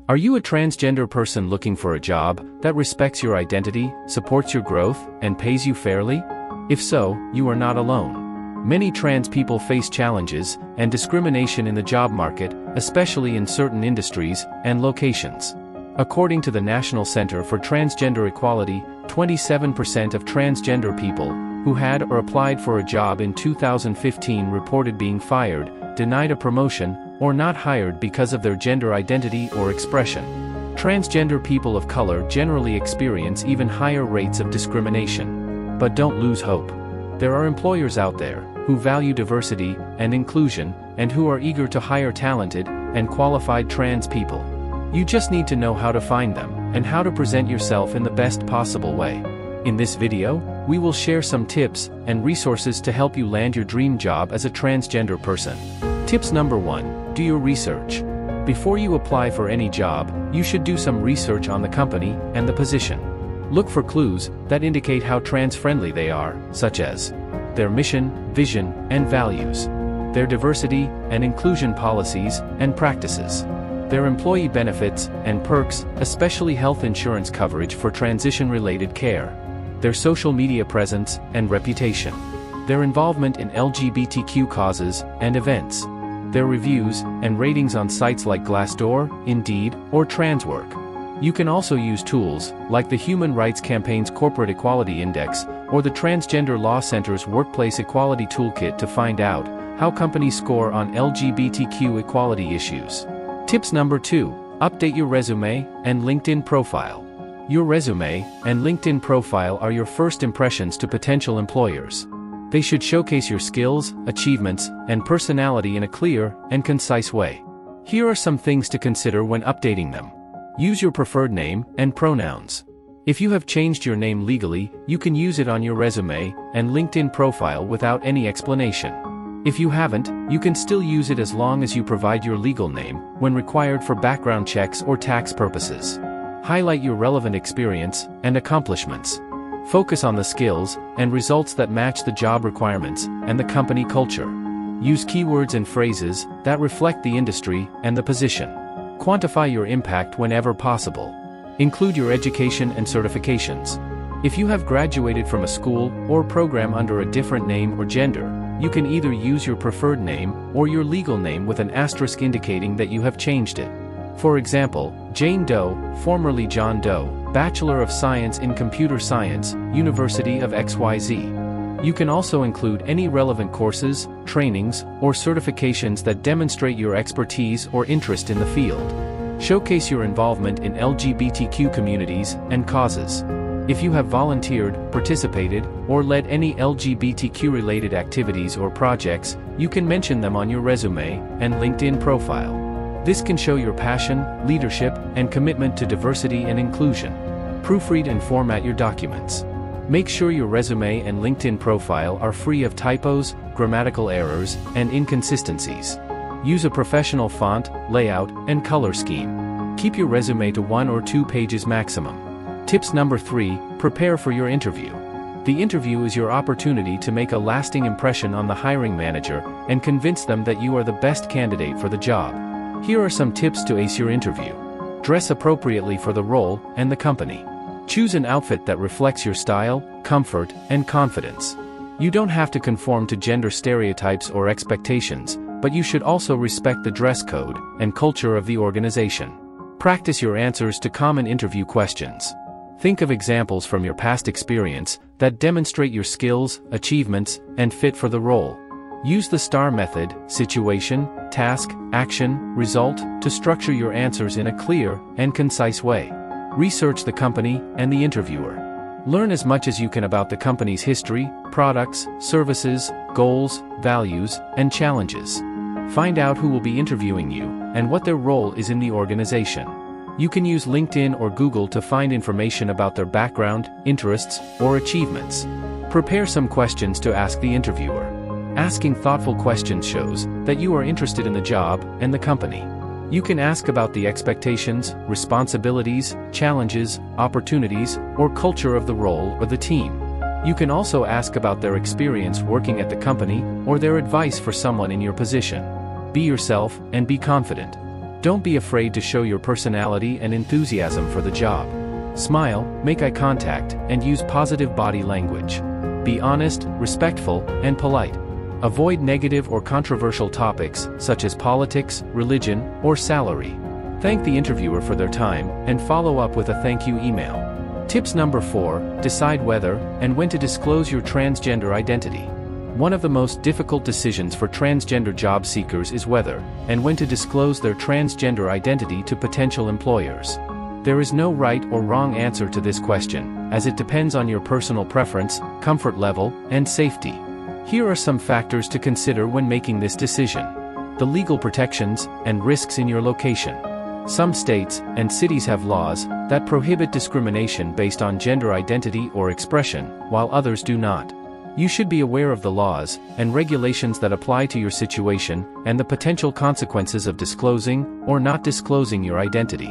Are you a transgender person looking for a job that respects your identity, supports your growth, and pays you fairly? If so, you are not alone. Many trans people face challenges and discrimination in the job market, especially in certain industries and locations. According to the National Center for Transgender Equality, 27% of transgender people who had or applied for a job in 2015 reported being fired, denied a promotion, or not hired because of their gender identity or expression. Transgender people of color generally experience even higher rates of discrimination. But don't lose hope. There are employers out there who value diversity and inclusion and who are eager to hire talented and qualified trans people. You just need to know how to find them and how to present yourself in the best possible way. In this video, we will share some tips and resources to help you land your dream job as a transgender person. Tips number 1. Do your research. Before you apply for any job, you should do some research on the company and the position. Look for clues that indicate how trans-friendly they are, such as their mission, vision, and values, their diversity and inclusion policies and practices, their employee benefits and perks, especially health insurance coverage for transition-related care, their social media presence and reputation, their involvement in LGBTQ causes and events, their reviews and ratings on sites like Glassdoor, Indeed, or Transwork. You can also use tools like the Human Rights Campaign's Corporate Equality Index or the Transgender Law Center's Workplace Equality Toolkit to find out how companies score on LGBTQ equality issues. Tips number 2. Update your resume and LinkedIn profile. Your resume and LinkedIn profile are your first impressions to potential employers. They should showcase your skills, achievements, and personality in a clear and concise way. Here are some things to consider when updating them. Use your preferred name and pronouns. If you have changed your name legally, you can use it on your resume and LinkedIn profile without any explanation. If you haven't, you can still use it as long as you provide your legal name when required for background checks or tax purposes. Highlight your relevant experience and accomplishments. Focus on the skills and results that match the job requirements and the company culture. Use keywords and phrases that reflect the industry and the position. Quantify your impact whenever possible. Include your education and certifications. If you have graduated from a school or program under a different name or gender, you can either use your preferred name or your legal name with an asterisk indicating that you have changed it. For example, Jane Doe, formerly John Doe, Bachelor of Science in Computer Science, University of XYZ. You can also include any relevant courses, trainings, or certifications that demonstrate your expertise or interest in the field. Showcase your involvement in LGBTQ communities and causes. If you have volunteered, participated, or led any LGBTQ-related activities or projects, you can mention them on your resume and LinkedIn profile. This can show your passion, leadership, and commitment to diversity and inclusion. Proofread and format your documents. Make sure your resume and LinkedIn profile are free of typos, grammatical errors, and inconsistencies. Use a professional font, layout, and color scheme. Keep your resume to 1 or 2 pages maximum. Tips number 3. Prepare for your interview. The interview is your opportunity to make a lasting impression on the hiring manager and convince them that you are the best candidate for the job. Here are some tips to ace your interview. Dress appropriately for the role and the company. Choose an outfit that reflects your style, comfort, and confidence. You don't have to conform to gender stereotypes or expectations, but you should also respect the dress code and culture of the organization. Practice your answers to common interview questions. Think of examples from your past experience that demonstrate your skills, achievements, and fit for the role. Use the STAR method, situation, task, action, result, to structure your answers in a clear and concise way. Research the company and the interviewer. Learn as much as you can about the company's history, products, services, goals, values, and challenges. Find out who will be interviewing you and what their role is in the organization. You can use LinkedIn or Google to find information about their background, interests, or achievements. Prepare some questions to ask the interviewer. Asking thoughtful questions shows that you are interested in the job and the company. You can ask about the expectations, responsibilities, challenges, opportunities, or culture of the role or the team. You can also ask about their experience working at the company or their advice for someone in your position. Be yourself and be confident. Don't be afraid to show your personality and enthusiasm for the job. Smile, make eye contact, and use positive body language. Be honest, respectful, and polite. Avoid negative or controversial topics, such as politics, religion, or salary. Thank the interviewer for their time, and follow up with a thank you email. Tips number 4, decide whether and when to disclose your transgender identity. One of the most difficult decisions for transgender job seekers is whether and when to disclose their transgender identity to potential employers. There is no right or wrong answer to this question, as it depends on your personal preference, comfort level, and safety. Here are some factors to consider when making this decision. The legal protections and risks in your location. Some states and cities have laws that prohibit discrimination based on gender identity or expression, while others do not. You should be aware of the laws and regulations that apply to your situation and the potential consequences of disclosing or not disclosing your identity.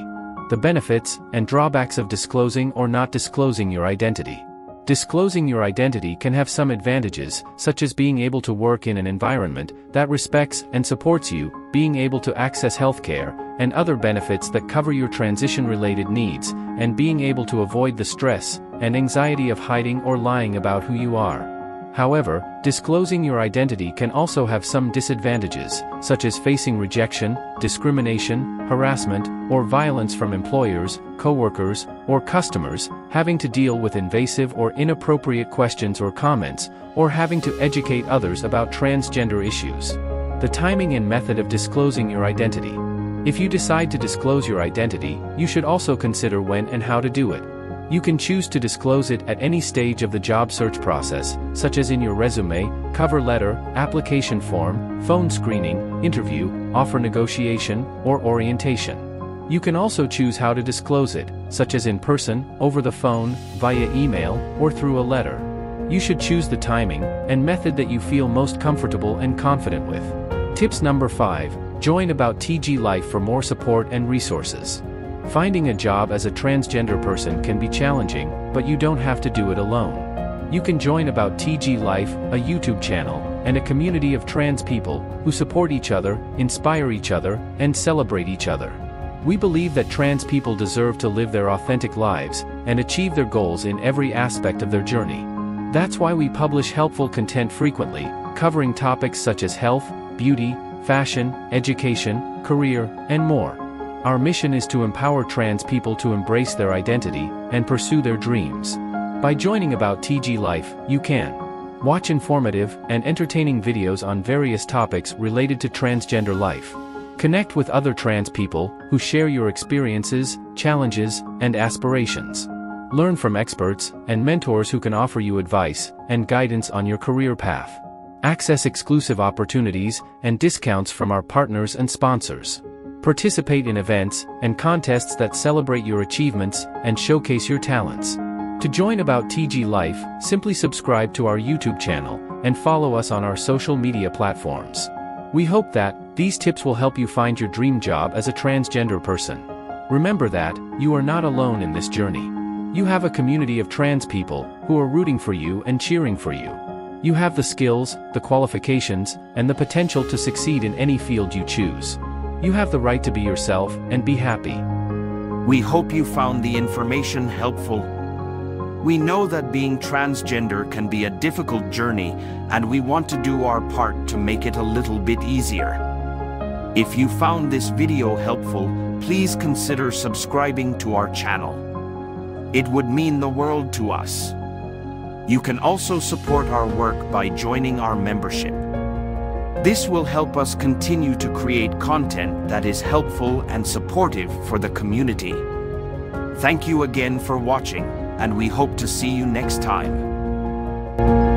The benefits and drawbacks of disclosing or not disclosing your identity. Disclosing your identity can have some advantages, such as being able to work in an environment that respects and supports you, being able to access healthcare, and other benefits that cover your transition-related needs, and being able to avoid the stress and anxiety of hiding or lying about who you are. However, disclosing your identity can also have some disadvantages, such as facing rejection, discrimination, harassment, or violence from employers, coworkers, or customers, having to deal with invasive or inappropriate questions or comments, or having to educate others about transgender issues. The timing and method of disclosing your identity. If you decide to disclose your identity, you should also consider when and how to do it. You can choose to disclose it at any stage of the job search process, such as in your resume, cover letter, application form, phone screening, interview, offer negotiation, or orientation. You can also choose how to disclose it, such as in person, over the phone, via email, or through a letter. You should choose the timing and method that you feel most comfortable and confident with. Tips number 5, join About TG Life for more support and resources. Finding a job as a transgender person can be challenging, but you don't have to do it alone. You can join About TG Life, a YouTube channel, and a community of trans people who support each other, inspire each other, and celebrate each other. We believe that trans people deserve to live their authentic lives and achieve their goals in every aspect of their journey. That's why we publish helpful content frequently, covering topics such as health, beauty, fashion, education, career, and more. Our mission is to empower trans people to embrace their identity and pursue their dreams. By joining About TG Life, you can watch informative and entertaining videos on various topics related to transgender life. Connect with other trans people who share your experiences, challenges, and aspirations. Learn from experts and mentors who can offer you advice and guidance on your career path. Access exclusive opportunities and discounts from our partners and sponsors. Participate in events and contests that celebrate your achievements and showcase your talents. To join About TG Life, simply subscribe to our YouTube channel and follow us on our social media platforms. We hope that these tips will help you find your dream job as a transgender person. Remember that you are not alone in this journey. You have a community of trans people who are rooting for you and cheering for you. You have the skills, the qualifications, and the potential to succeed in any field you choose. You have the right to be yourself and be happy. We hope you found the information helpful. We know that being transgender can be a difficult journey, and we want to do our part to make it a little bit easier. If you found this video helpful, please consider subscribing to our channel. It would mean the world to us. You can also support our work by joining our membership. This will help us continue to create content that is helpful and supportive for the community. Thank you again for watching, and we hope to see you next time.